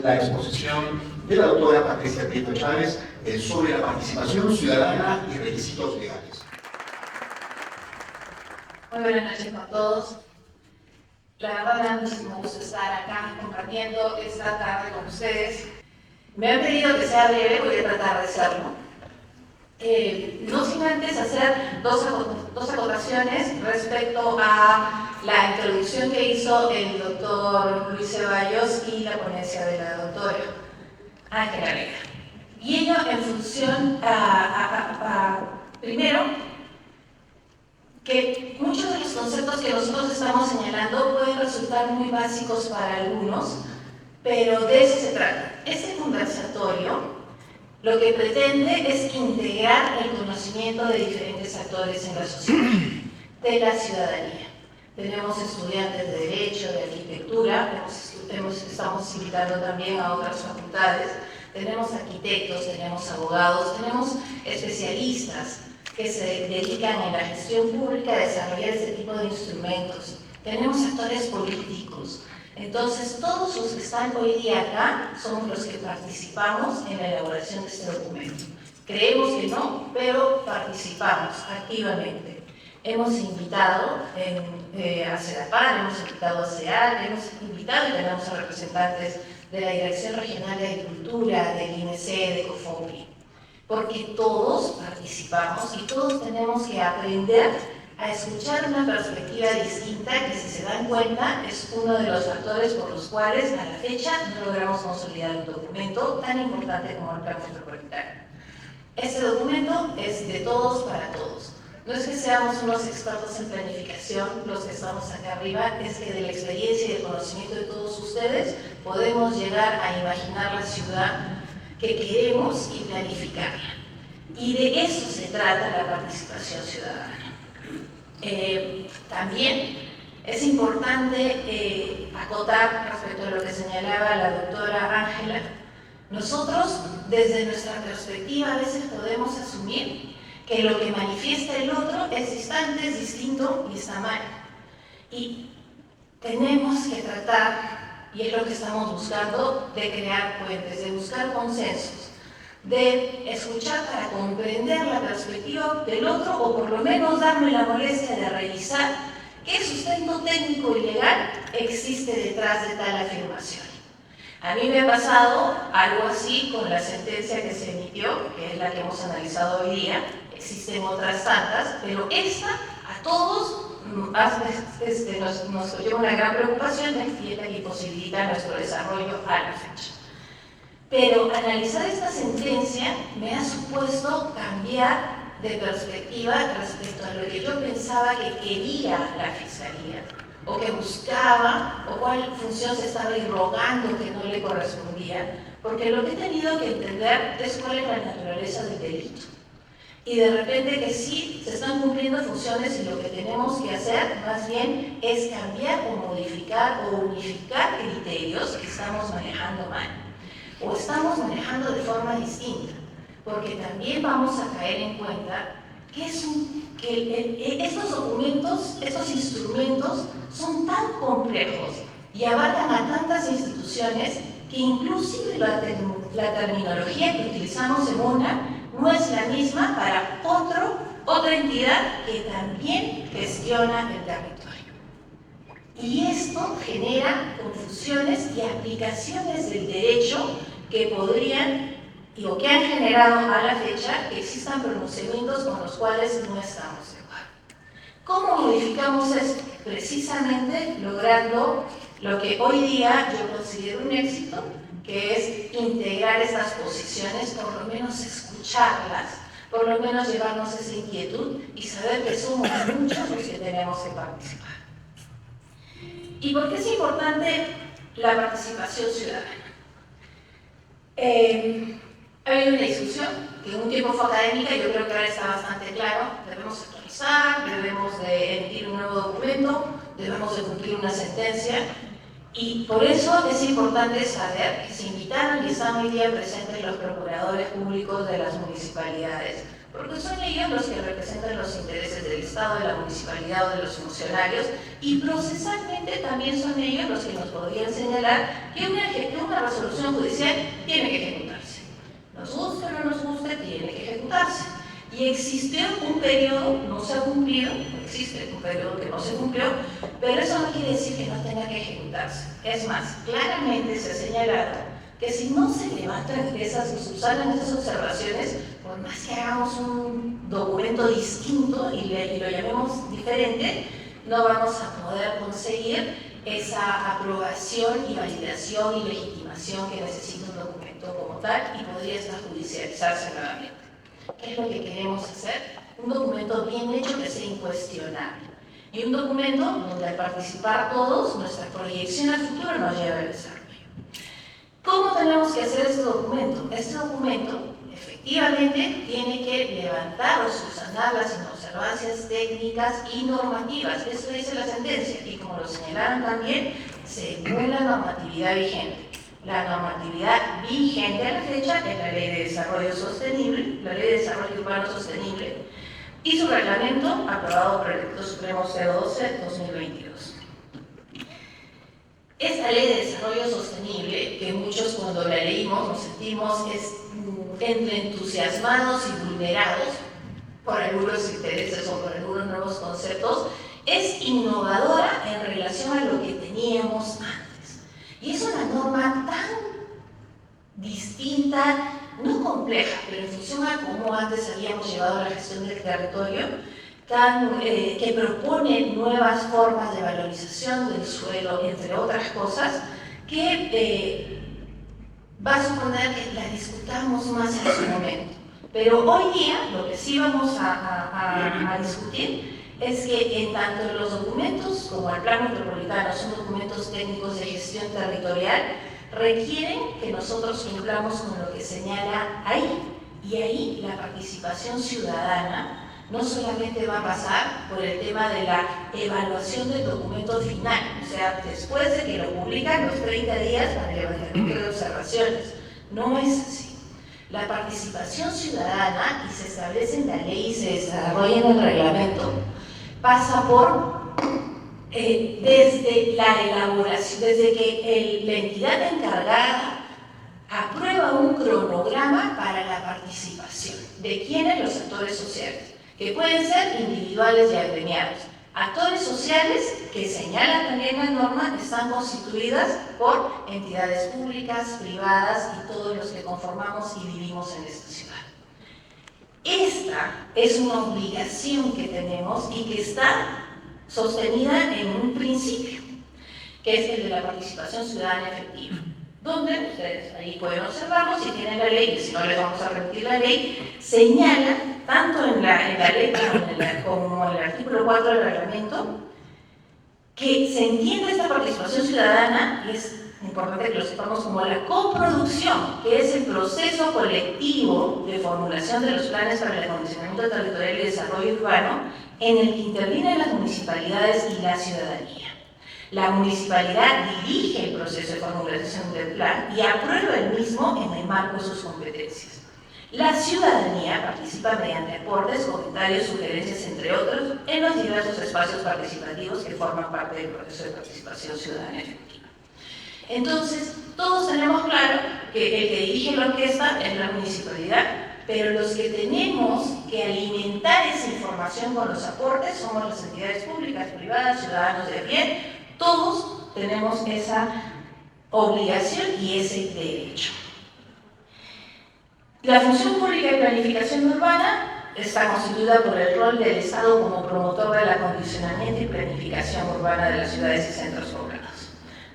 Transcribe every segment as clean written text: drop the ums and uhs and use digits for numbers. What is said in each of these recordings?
La exposición de la doctora Patricia Prieto Chávez sobre la participación ciudadana y requisitos legales. Muy buenas noches con todos. La verdad me da muchísimo gusto estar acá compartiendo esta tarde con ustedes. Me han pedido que sea breve, voy a tratar de serlo. No sin antes hacer dos acotaciones respecto a la introducción que hizo el doctor Luis Ceballos y la ponencia de la doctora Ángela Vega. Y ello en función primero, que muchos de los conceptos que nosotros estamos señalando pueden resultar muy básicos para algunos, pero de eso se trata. Este conversatorio lo que pretende es integrar el conocimiento de diferentes actores en la sociedad, de la ciudadanía. Tenemos estudiantes de Derecho, de Arquitectura, estamos invitando también a otras facultades, tenemos arquitectos, tenemos abogados, tenemos especialistas que se dedican en la gestión pública a desarrollar este tipo de instrumentos. Tenemos actores políticos. Entonces, todos los que están hoy día acá somos los que participamos en la elaboración de este documento. Creemos que no, pero participamos activamente. Hemos invitado a CEDAPAR, hemos invitado a CEAL, hemos invitado y tenemos a representantes de la Dirección Regional de Agricultura, del INEC, de COFOPI, porque todos participamos y todos tenemos que aprender a escuchar una perspectiva distinta que, si se dan cuenta, es uno de los factores por los cuales a la fecha no logramos consolidar un documento tan importante como el Plan Metropolitano. Este documento es de todos para todos. No es que seamos unos expertos en planificación los que estamos acá arriba, es que de la experiencia y del conocimiento de todos ustedes podemos llegar a imaginar la ciudad que queremos y planificarla. Y de eso se trata la participación ciudadana. También es importante acotar respecto a lo que señalaba la doctora Ángela. Nosotros, desde nuestra perspectiva, a veces podemos asumir que lo que manifiesta el otro es distante, es distinto y está mal. Y tenemos que tratar, y es lo que estamos buscando, de crear puentes, de buscar consensos, de escuchar para comprender la perspectiva del otro, o por lo menos darme la molestia de revisar qué sustento técnico y legal existe detrás de tal afirmación. A mí me ha pasado algo así con la sentencia que se emitió, que es la que hemos analizado hoy día. Existen otras tantas, pero esta a todos nos lleva una gran preocupación y es la que posibilita nuestro desarrollo a la fecha. Pero analizar esta sentencia me ha supuesto cambiar de perspectiva respecto a lo que yo pensaba que quería la Fiscalía, o que buscaba, o cuál función se estaba irrogando que no le correspondía, porque lo que he tenido que entender es cuál es la naturaleza del delito. Y de repente que sí se están cumpliendo funciones, y lo que tenemos que hacer más bien es cambiar o modificar o unificar criterios que estamos manejando mal, o estamos manejando de forma distinta, porque también vamos a caer en cuenta que, estos documentos, estos instrumentos son tan complejos y abarcan a tantas instituciones que inclusive la terminología que utilizamos en una no es la misma para otra entidad que también gestiona el territorio. Y esto genera confusiones y aplicaciones del derecho que podrían, o que han generado a la fecha, que existan pronunciamientos con los cuales no estamos de acuerdo. ¿Cómo modificamos esto? Precisamente logrando lo que hoy día yo considero un éxito, que es integrar estas posiciones, por lo menos escucharlas, por lo menos llevarnos esa inquietud y saber que somos muchos los que tenemos que participar. ¿Y por qué es importante la participación ciudadana? Ha habido una discusión que en un tiempo fue académica y yo creo que ahora está bastante claro. Debemos actualizar, debemos de emitir un nuevo documento, debemos de cumplir una sentencia, y por eso es importante saber que se invitaron y están hoy día presentes los procuradores públicos de las municipalidades, porque son ellos los que representan los intereses del Estado, de la municipalidad o de los funcionarios, y procesalmente también son ellos los que nos podrían señalar que una resolución judicial tiene que ejecutarse. Nos guste o no nos guste, tiene que ejecutarse. Y existió un periodo, no se ha cumplido, existe un periodo que no se cumplió, pero eso no quiere decir que no tenga que ejecutarse. Es más, claramente se ha señalado que si no se levantan subsanan esas observaciones, por más que hagamos un documento distinto y lo llamemos diferente, no vamos a poder conseguir esa aprobación y validación y legitimación que necesita un documento como tal y podría estar judicializarse nuevamente. ¿Qué es lo que queremos hacer? Un documento bien hecho que sea incuestionable. Y un documento donde al participar todos, nuestra proyección al futuro nos lleva al desarrollo. ¿Cómo tenemos que hacer este documento? Este documento efectivamente tiene que levantar o subsanar las inobservancias técnicas y normativas. Eso dice la sentencia y como lo señalaron también, según la normatividad vigente. La normatividad vigente a la fecha es la Ley de Desarrollo Sostenible, la Ley de Desarrollo Urbano Sostenible y su reglamento aprobado por el Decreto Supremo 012-2022. Esta Ley de Desarrollo Sostenible, que muchos cuando la leímos nos sentimos entre entusiasmados y vulnerados por algunos intereses o por algunos nuevos conceptos, es innovadora en relación a lo que teníamos antes. Y es una norma tan distinta, no compleja, pero en función a cómo antes habíamos llevado la gestión del territorio, que propone nuevas formas de valorización del suelo, entre otras cosas, que va a suponer que la discutamos más en su momento. Pero hoy día lo que sí vamos a discutir es que en tanto los documentos como el Plan Metropolitano son documentos técnicos de gestión territorial, requieren que nosotros cumplamos con lo que señala ahí. Y ahí la participación ciudadana no solamente va a pasar por el tema de la evaluación del documento final, o sea, después de que lo publican los 30 días para el levantamiento de observaciones. No es así. La participación ciudadana, y se establece en la ley y se desarrolla en el reglamento, pasa por desde la elaboración, desde que la entidad encargada aprueba un cronograma para la participación. ¿De quiénes? Los actores sociales, que pueden ser individuales y agremiados. Actores sociales que señalan también la norma están constituidas por entidades públicas, privadas y todos los que conformamos y vivimos en esta ciudad. Esta es una obligación que tenemos y que está sostenida en un principio, que es el de la participación ciudadana efectiva, donde ustedes ahí pueden observarlo si tienen la ley, y si no les vamos a repetir la ley, señala, tanto en la ley como en el artículo 4 del reglamento, que se entiende esta participación ciudadana, y es importante que lo sepamos como la coproducción, que es el proceso colectivo de formulación de los planes para el acondicionamiento territorial y desarrollo urbano, en el que intervienen las municipalidades y la ciudadanía. La municipalidad dirige el proceso de formulación del plan y aprueba el mismo en el marco de sus competencias. La ciudadanía participa mediante aportes, comentarios, sugerencias, entre otros, en los diversos espacios participativos que forman parte del proceso de participación ciudadana efectiva. Entonces, todos tenemos claro que el que dirige la orquesta es la municipalidad, pero los que tenemos que alimentar esa información con los aportes somos las entidades públicas, privadas, ciudadanos de a pie. Todos tenemos esa obligación y ese derecho. La función pública de planificación urbana está constituida por el rol del Estado como promotor del acondicionamiento y planificación urbana de las ciudades y centros poblados.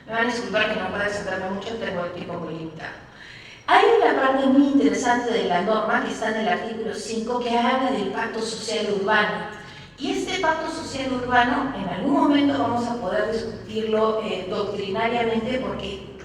Me van a disculpar que no pueda extenderme mucho, tengo el tiempo muy limitado. Hay una parte muy interesante de la norma que está en el artículo 5 que habla del pacto social urbano. Y este pacto social urbano, en algún momento vamos a poder discutirlo doctrinariamente porque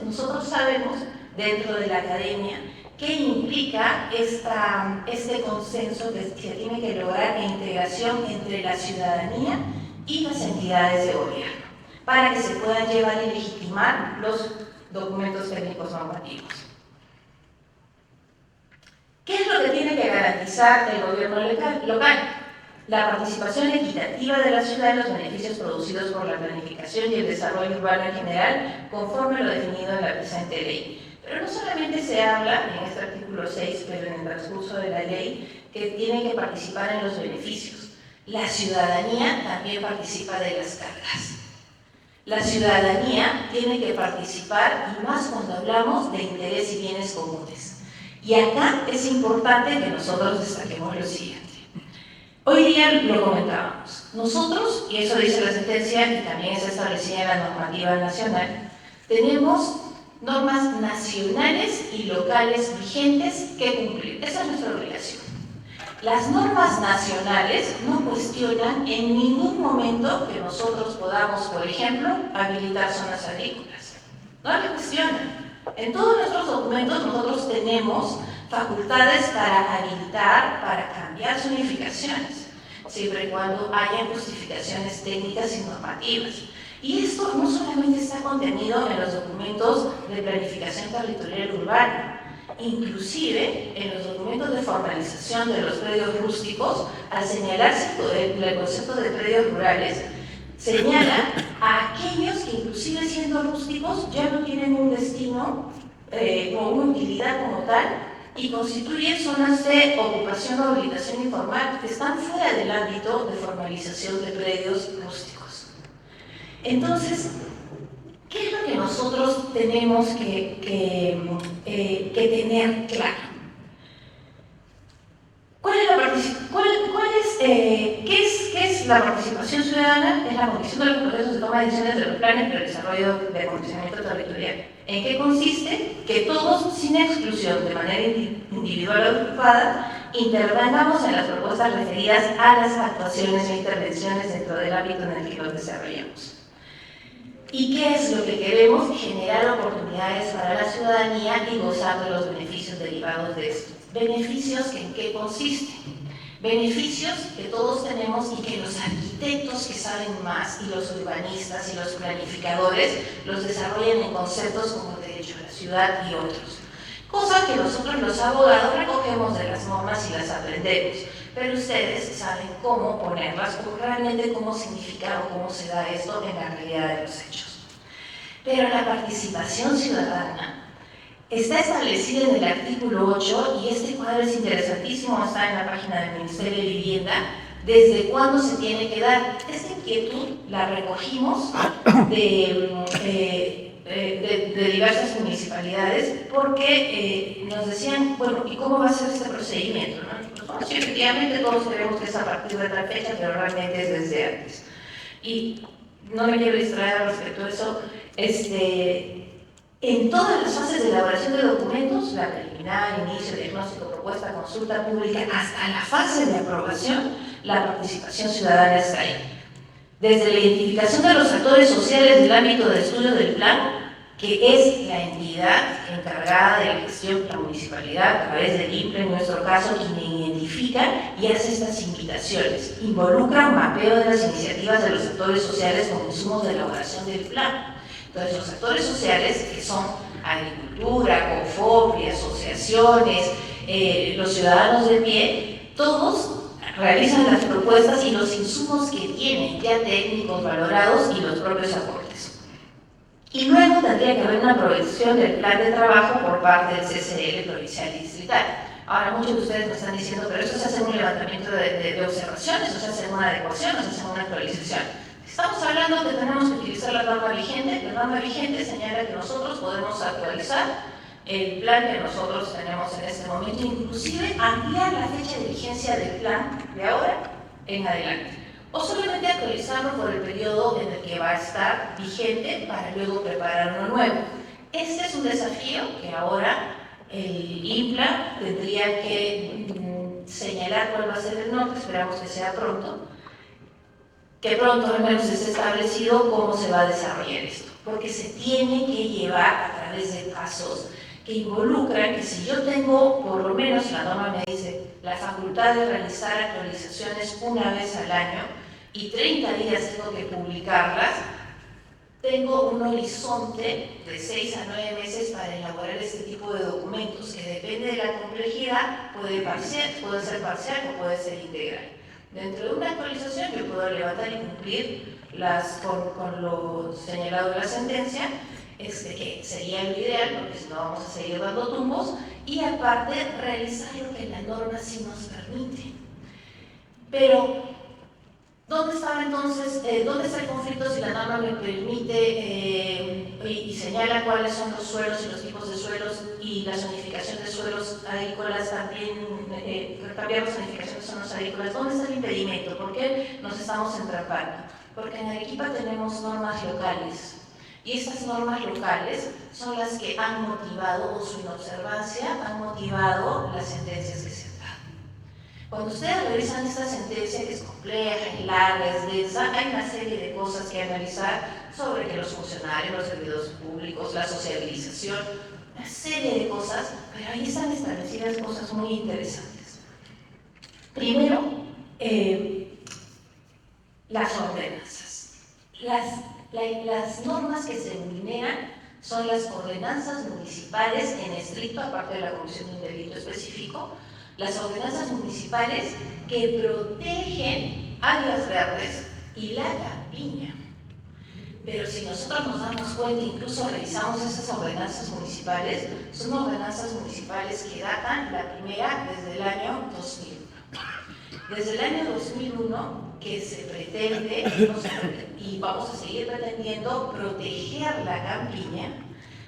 nosotros sabemos dentro de la academia qué implica este consenso que se tiene que lograr en integración entre la ciudadanía y las entidades de gobierno para que se puedan llevar y legitimar los documentos técnicos normativos. ¿Qué es lo que tiene que garantizar el gobierno local, la participación equitativa de la ciudad en los beneficios producidos por la planificación y el desarrollo urbano en general, conforme lo definido en la presente ley. Pero no solamente se habla en este artículo 6, pero en el transcurso de la ley, que tienen que participar en los beneficios. La ciudadanía también participa de las cargas. La ciudadanía tiene que participar, y más cuando hablamos de interés y bienes comunes. Y acá es importante que nosotros destaquemos lo siguiente. Hoy día lo comentábamos. Nosotros, y eso dice la sentencia y también está establecida en la normativa nacional, tenemos normas nacionales y locales vigentes que cumplir. Esa es nuestra obligación. Las normas nacionales no cuestionan en ningún momento que nosotros podamos, por ejemplo, habilitar zonas agrícolas. No las cuestionan. En todos nuestros documentos nosotros tenemos facultades para habilitar, para cambiar zonificaciones, siempre y cuando hayan justificaciones técnicas y normativas. Y esto no solamente está contenido en los documentos de planificación territorial urbana, inclusive en los documentos de formalización de los predios rústicos, al señalarse el concepto de predios rurales, señala a aquellos que inclusive siendo rústicos ya no tienen un destino o una utilidad como tal y constituyen zonas de ocupación o habilitación informal que están fuera del ámbito de formalización de predios rústicos. Entonces, ¿qué es lo que nosotros tenemos que tener claro? ¿Qué es la participación ciudadana? Es la condición de los procesos de toma de decisiones de los planes para el desarrollo de acondicionamiento territorial. ¿En qué consiste? Que todos, sin exclusión, de manera individual o agrupada, intervengamos en las propuestas referidas a las actuaciones e intervenciones dentro del ámbito en el que los desarrollamos. ¿Y qué es lo que queremos? Generar oportunidades para la ciudadanía y gozar de los beneficios derivados de esto. ¿Beneficios en qué consisten? Beneficios que todos tenemos y que los arquitectos que saben más y los urbanistas y los planificadores los desarrollan en conceptos como el derecho a la ciudad y otros. Cosas que nosotros los abogados recogemos de las normas y las aprendemos, pero ustedes saben cómo ponerlas o realmente cómo significa o cómo se da esto en la realidad de los hechos. Pero la participación ciudadana está establecida en el artículo 8 y este cuadro es interesantísimo, está en la página del Ministerio de Vivienda, desde cuándo se tiene que dar. Esta inquietud la recogimos de diversas municipalidades porque nos decían, bueno, ¿y cómo va a ser este procedimiento? ¿No? Pues, sí, efectivamente todos creemos que es a partir de tal fecha, pero realmente es desde antes. Y no me quiero distraer respecto a eso. En todas las fases de elaboración de documentos, la preliminar, inicio, diagnóstico, propuesta, consulta pública, hasta la fase de aprobación, la participación ciudadana está ahí. Desde la identificación de los actores sociales del ámbito de estudio del plan, que es la entidad encargada de la gestión de la municipalidad, a través del INPLE, en nuestro caso, quien identifica y hace estas invitaciones. Involucra un mapeo de las iniciativas de los actores sociales como insumos de elaboración del plan. Entonces, los actores sociales, que son agricultura, COFOPRI, asociaciones, los ciudadanos de pie, todos realizan las propuestas y los insumos que tienen, ya técnicos, valorados y los propios aportes. Y luego tendría que haber una aprobación del plan de trabajo por parte del CCL provincial y distrital. Ahora, muchos de ustedes me están diciendo, pero eso se hace en un levantamiento de observaciones, o se hace en una adecuación, o se hace en una actualización. Estamos hablando que tenemos que utilizar la norma vigente. La norma vigente señala que nosotros podemos actualizar el plan que nosotros tenemos en este momento, inclusive ampliar la fecha de vigencia del plan de ahora en adelante. O solamente actualizarlo por el periodo en el que va a estar vigente para luego preparar uno nuevo. Este es un desafío que ahora el INPLA tendría que señalar cuál va a ser el norte, esperamos que sea pronto. Que pronto al menos esté establecido cómo se va a desarrollar esto, porque se tiene que llevar a través de pasos que involucran que si yo tengo, por lo menos la norma me dice, la facultad de realizar actualizaciones una vez al año y 30 días tengo que publicarlas, tengo un horizonte de 6 a 9 meses para elaborar este tipo de documentos. documentos que depende de la complejidad puede ser parcial o puede ser integral. Dentro de una actualización yo puedo levantar y cumplir con lo señalado en la sentencia, que sería lo ideal, porque si no vamos a seguir dando tumbos, y aparte realizar lo que la norma sí nos permite. Pero, ¿dónde está entonces, dónde está el conflicto si la norma me permite y señala cuáles son los suelos y los tipos de suelos y la zonificación de suelos agrícolas también, cambiar la zonificación de zonas agrícolas? ¿Dónde está el impedimento? ¿Por qué nos estamos entrampando? Porque en Arequipa tenemos normas locales. Y estas normas locales son las que han motivado, o su inobservancia, han motivado las sentencias que se han dado. Cuando ustedes revisan esta sentencia, que es compleja, es larga, es densa, hay una serie de cosas que analizar sobre que los funcionarios, los servidores públicos, la sociabilización, una serie de cosas, pero ahí están establecidas cosas muy interesantes. Primero, las ordenanzas. Las normas que se vulneran son las ordenanzas municipales en estricto, aparte de la comisión de un delito específico, las ordenanzas municipales que protegen áreas verdes y la campiña. Pero si nosotros nos damos cuenta, incluso revisamos esas ordenanzas municipales, son ordenanzas municipales que datan, la primera, desde el año 2001. Desde el año 2001 que se pretende, y vamos a seguir pretendiendo, proteger la campiña,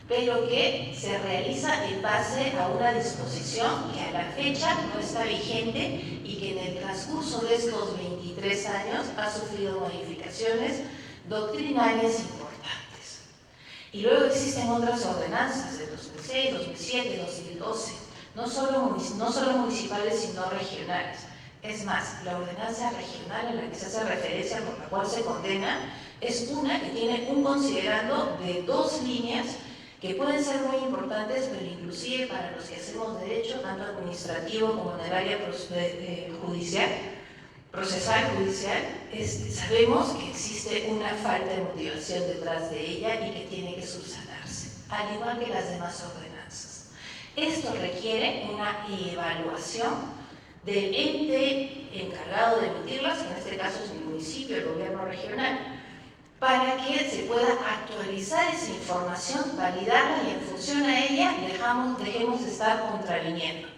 pero que se realiza en base a una disposición que a la fecha no está vigente y que en el transcurso de estos 23 años ha sufrido modificaciones doctrinarias importantes. Y luego existen otras ordenanzas de 2006, 2007, 2012, no solo municipales, sino regionales. Es más, la ordenanza regional en la que se hace referencia, por la cual se condena, es una que tiene un considerando de 2 líneas que pueden ser muy importantes, pero inclusive para los que hacemos derecho, tanto administrativo como en el área procesal judicial, sabemos que existe una falta de motivación detrás de ella y que tiene que subsanarse, al igual que las demás ordenanzas. Esto requiere una evaluación del ente encargado de emitirlas, que en este caso es el municipio, el gobierno regional, para que se pueda actualizar esa información, validarla y en función a ella dejemos de estar contraviniendo.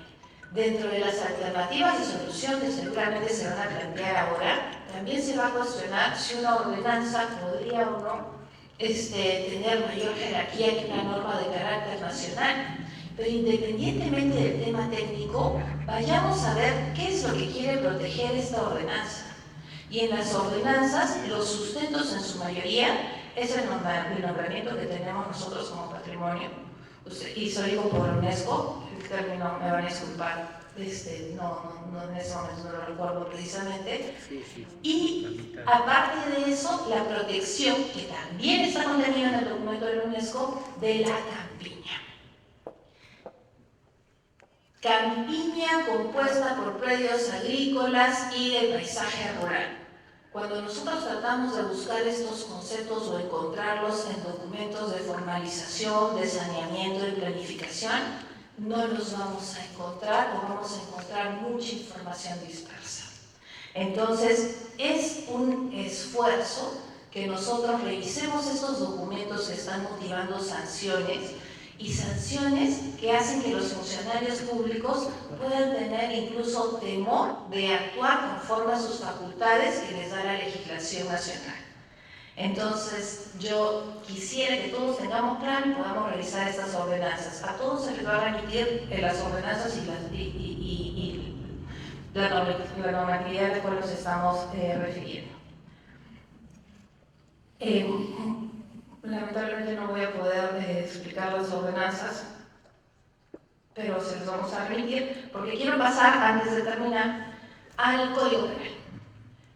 Dentro de las alternativas de solución que seguramente se van a plantear ahora, también se va a cuestionar si una ordenanza podría o no tener mayor jerarquía que una norma de carácter nacional. Pero independientemente del tema técnico, vayamos a ver qué es lo que quiere proteger esta ordenanza. Y en las ordenanzas, los sustentos en su mayoría es el nombramiento que tenemos nosotros como patrimonio histórico por UNESCO. El término, me van a disculpar, no, en ese momento no lo recuerdo precisamente. Y aparte de eso, la protección, que también está contenida en el documento de la UNESCO, de la campiña. Campiña compuesta por predios agrícolas y de paisaje rural. Cuando nosotros tratamos de buscar estos conceptos o encontrarlos en documentos de formalización, de saneamiento, de planificación, no los vamos a encontrar o vamos a encontrar mucha información dispersa. Entonces, es un esfuerzo que nosotros revisemos estos documentos que están motivando sanciones y sanciones que hacen que los funcionarios públicos puedan tener incluso temor de actuar conforme a sus facultades que les da la legislación nacional. Entonces, yo quisiera que todos tengamos claro y podamos revisar estas ordenanzas. A todos se les va a remitir las ordenanzas y la normatividad a la cual nos estamos refiriendo. Lamentablemente no voy a poder explicar las ordenanzas, pero se los vamos a remitir porque quiero pasar, antes de terminar, al Código Penal.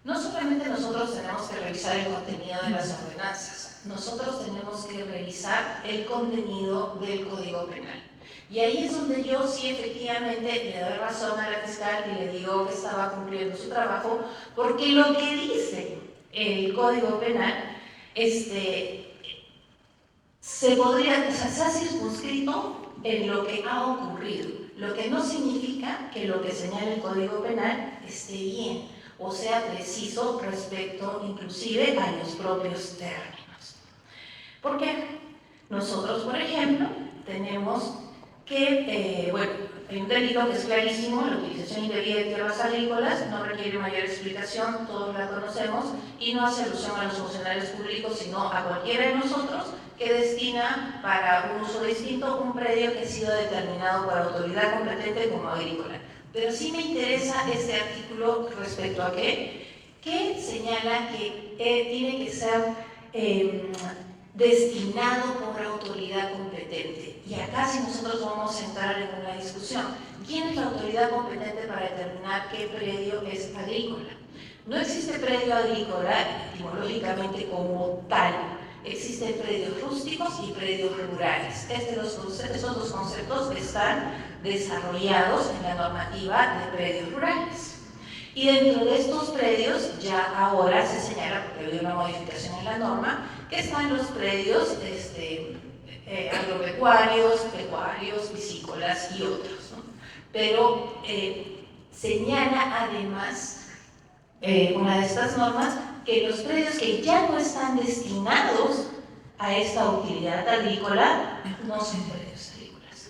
No solamente nosotros tenemos que revisar el contenido de las ordenanzas, nosotros tenemos que revisar el contenido del Código Penal. Y ahí es donde yo sí efectivamente le doy razón a la fiscal y le digo que estaba cumpliendo su trabajo, porque lo que dice el Código Penal se ha circunscrito en lo que ha ocurrido, lo que no significa que lo que señala el Código Penal esté bien o sea preciso respecto inclusive a los propios términos. ¿Por qué? Nosotros, por ejemplo, tenemos que, hay un delito que es clarísimo, la utilización indebida de tierras agrícolas, no requiere mayor explicación, todos la conocemos, y no hace alusión a los funcionarios públicos, sino a cualquiera de nosotros que destina para un uso distinto un predio que ha sido determinado por autoridad competente como agrícola. Pero sí me interesa este artículo respecto a que señala que tiene que ser destinado por autoridad competente. Y acá si nosotros vamos a entrar en una discusión, ¿quién es la autoridad competente para determinar qué predio es agrícola? No existe predio agrícola etimológicamente como tal. Existen predios rústicos y predios rurales. Estos dos conceptos están desarrollados en la normativa de predios rurales. Y dentro de estos predios ya ahora se señala, porque había una modificación en la norma, que están los predios agropecuarios, pecuarios, piscícolas y otros, ¿no? Pero señala además una de estas normas que los predios que ya no están destinados a esta utilidad agrícola no son predios agrícolas.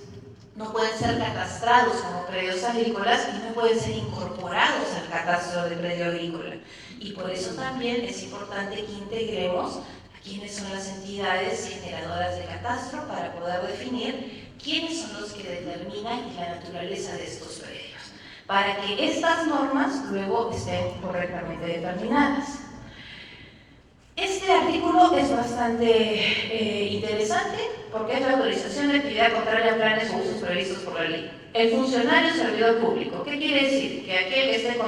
No pueden ser catastrados como predios agrícolas y no pueden ser incorporados al catastro de predio agrícola. Y por eso también es importante que integremos a quiénes son las entidades generadoras de catastro para poder definir quiénes son los que determinan la naturaleza de estos predios, para que estas normas luego estén correctamente determinadas. Este artículo es bastante interesante porque es la autorización de actividad contraria a planes o usos previstos por la ley. El funcionario servidor público, ¿qué quiere decir? Que aquel que esté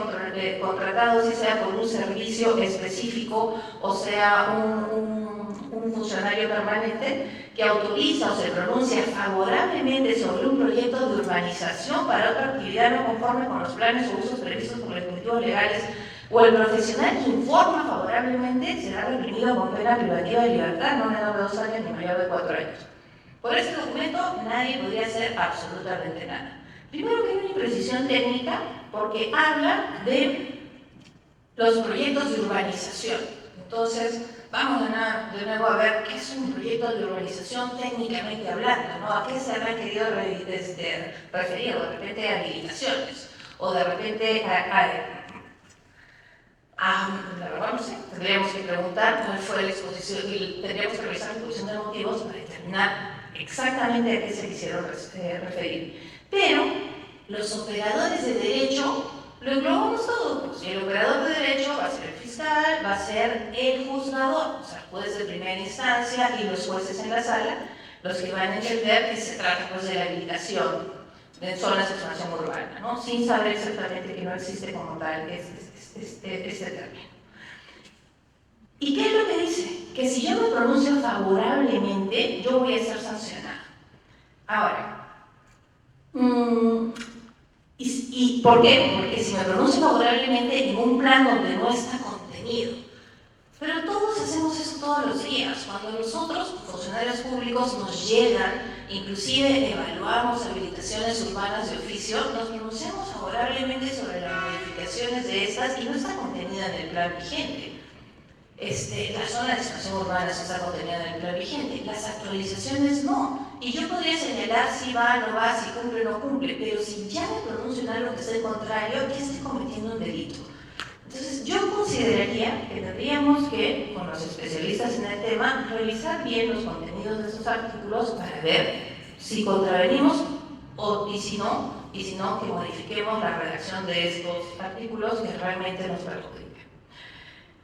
contratado, si sea por un servicio específico o sea un funcionario permanente, que autoriza o se pronuncia favorablemente sobre un proyecto de urbanización para otra actividad no conforme con los planes o usos previstos por los dispositivos legales, o el profesional que informa favorablemente será reprimido con pena privativa de libertad, no menor de 2 años ni mayor de 4 años. Por este documento nadie podría hacer absolutamente nada. Primero que hay una imprecisión técnica porque habla de los proyectos de urbanización. Entonces, vamos de nuevo a ver qué es un proyecto de urbanización técnicamente hablando, ¿no? ¿A qué se habrán querido referir? De repente a habilitaciones, o de repente la verdad no sé, tendríamos que preguntar cuál fue la exposición y tendríamos que revisar la exposición de motivos para determinar exactamente a qué se quisieron referir. Pero los operadores de derecho lo englobamos todo, pues, y el operador de derecho va a ser el fiscal, va a ser el juzgador, o sea, juez de primera instancia y los jueces en la sala, los que van a entender que se trata pues de la habilitación de zonas de expansión urbana, ¿no? Sin saber exactamente que no existe como tal este término. ¿Y qué es lo que dice? Que si yo me pronuncio favorablemente, yo voy a ser sancionado. Ahora, ¿y por qué? Porque si me pronuncio favorablemente en un plan donde no está contenido. Pero todos hacemos eso todos los días. Cuando nosotros, funcionarios públicos, nos llegan, inclusive evaluamos habilitaciones urbanas de oficio, nos pronunciamos favorablemente sobre las modificaciones de estas y no está contenida en el plan vigente. La zona de expansión urbana sí está contenida en el plan vigente, las actualizaciones no. Y yo podría señalar si va, no va, si cumple o no cumple, pero si ya me pronuncio en algo que es el contrario, ya estoy cometiendo un delito. Entonces, yo consideraría que tendríamos que, con los especialistas en el tema, revisar bien los contenidos de esos artículos para ver si contravenimos y si no, que modifiquemos la redacción de estos artículos que realmente nos perjudican.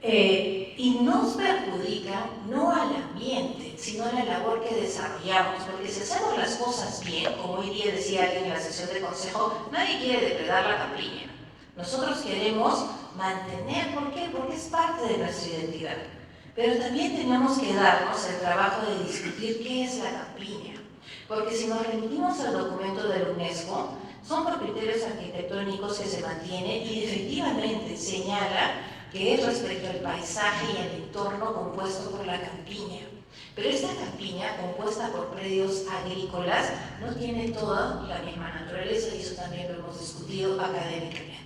Y nos perjudica no al ambiente, sino a la labor que desarrollamos, porque si hacemos las cosas bien, como hoy día decía alguien en la sesión de consejo, nadie quiere depredar la campiña. Nosotros queremos mantener, ¿por qué? Porque es parte de nuestra identidad. Pero también tenemos que darnos el trabajo de discutir qué es la campiña. Porque si nos remitimos al documento de la UNESCO, son por criterios arquitectónicos que se mantienen y efectivamente señala que es respecto al paisaje y al entorno compuesto por la campiña. Pero esta campiña, compuesta por predios agrícolas, no tiene toda la misma naturaleza y eso también lo hemos discutido académicamente.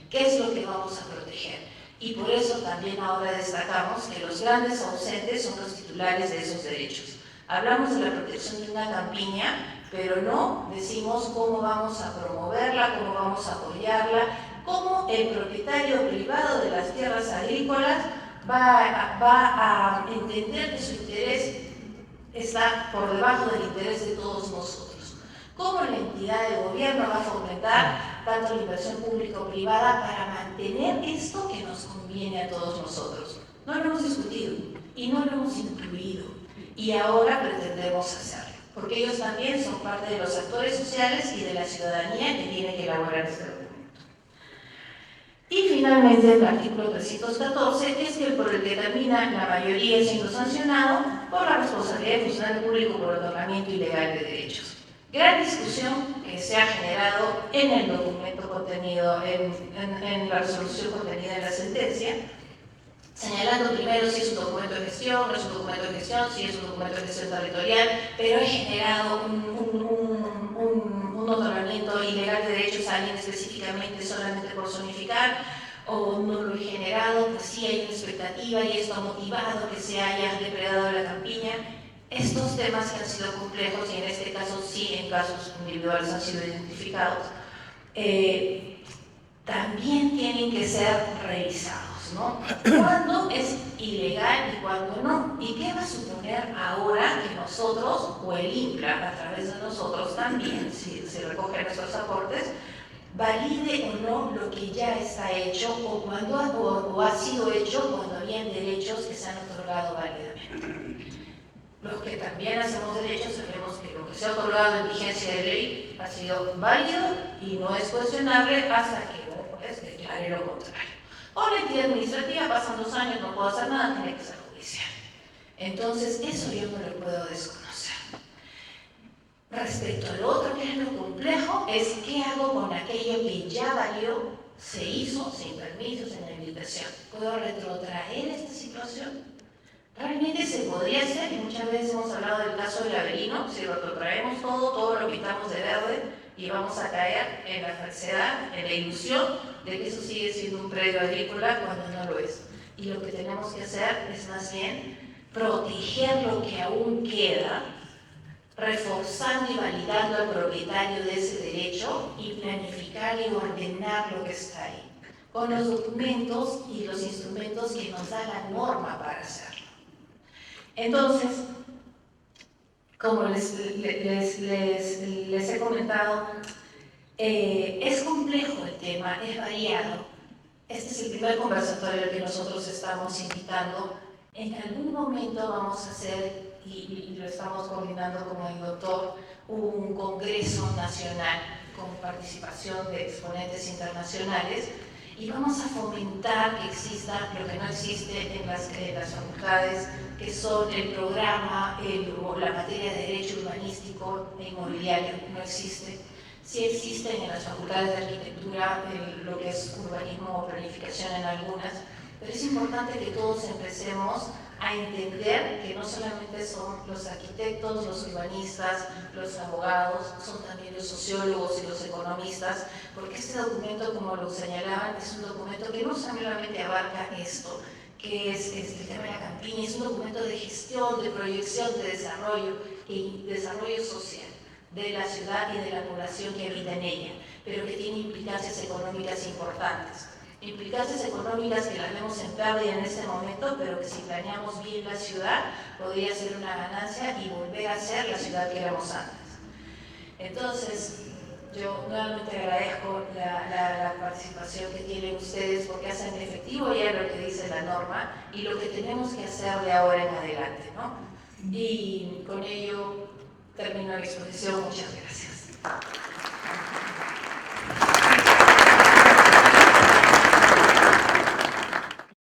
¿Qué es lo que vamos a proteger? Y por eso también ahora destacamos que los grandes ausentes son los titulares de esos derechos. Hablamos de la protección de una campiña, pero no decimos cómo vamos a promoverla, cómo vamos a apoyarla, cómo el propietario privado de las tierras agrícolas va a entender que su interés está por debajo del interés de todos nosotros. Cómo la entidad de gobierno va a fomentar tanto la inversión público-privada para mantener esto que nos conviene a todos nosotros. No lo hemos discutido y no lo hemos incluido y ahora pretendemos hacerlo, porque ellos también son parte de los actores sociales y de la ciudadanía que tiene que elaborar este documento. Y finalmente el artículo 314 es que por el que termina la mayoría siendo sancionado por la responsabilidad de funcionario público por otorgamiento ilegal de derechos. Gran discusión que se ha generado en el documento contenido, en la resolución contenida en la sentencia, señalando primero si es un documento de gestión, no es un documento de gestión, si es un documento de gestión territorial, pero he generado un otorgamiento ilegal de derechos a alguien específicamente solamente por zonificar, o no lo he generado, pues sí hay una expectativa y esto ha motivado que se haya depredado la campiña. Estos temas que han sido complejos, y en este caso sí, en casos individuales han sido identificados, también tienen que ser revisados, ¿no? ¿Cuándo es ilegal y cuándo no? ¿Y qué va a suponer ahora que nosotros, o el INCRA, a través de nosotros también, si se recogen nuestros aportes, valide o no lo que ya está hecho o cuando ha sido hecho cuando habían derechos que se han otorgado válidamente? Los que también hacemos derechos sabemos que lo que se ha otorgado en vigencia de ley ha sido válido y no es cuestionable hasta que declare lo contrario. O la entidad administrativa, pasan 2 años, no puedo hacer nada, tiene que ser judicial. Entonces, eso yo no lo puedo desconocer. Respecto al otro, que es lo complejo, es qué hago con aquello que ya valió, se hizo sin permiso, sin invitación. ¿Puedo retrotraer esta situación? Realmente se podría hacer, y muchas veces hemos hablado del caso del Avelino, si retrotraemos todo lo pintamos de verde y vamos a caer en la falsedad, en la ilusión de que eso sigue siendo un predio agrícola cuando no lo es. Y lo que tenemos que hacer es más bien proteger lo que aún queda, reforzando y validando al propietario de ese derecho y planificar y ordenar lo que está ahí, con los documentos y los instrumentos que nos da la norma para hacerlo. Entonces, como les he comentado, es complejo el tema, es variado. Este es el primer conversatorio al que nosotros estamos invitando. En algún momento vamos a hacer, y lo estamos coordinando con el doctor, un congreso nacional con participación de exponentes internacionales y vamos a fomentar que exista lo que no existe en las facultades, que son el programa, la materia de derecho urbanístico e inmobiliario, no existe. Sí existen en las facultades de arquitectura lo que es urbanismo o planificación en algunas, pero es importante que todos empecemos a entender que no solamente son los arquitectos, los urbanistas, los abogados, son también los sociólogos y los economistas, porque este documento, como lo señalaban, es un documento que no solamente abarca esto, que es el tema de la campiña, es un documento de gestión, de proyección, de desarrollo y desarrollo social de la ciudad y de la población que habita en ella, pero que tiene implicancias económicas importantes. Implicancias económicas que las vemos en pérdida en este momento, pero que si planeamos bien la ciudad, podría ser una ganancia y volver a ser la ciudad que éramos antes. Entonces, yo nuevamente agradezco la participación que tienen ustedes porque hacen efectivo ya lo que dice la norma y lo que tenemos que hacer de ahora en adelante, ¿no? Y con ello termino la exposición. Muchas gracias.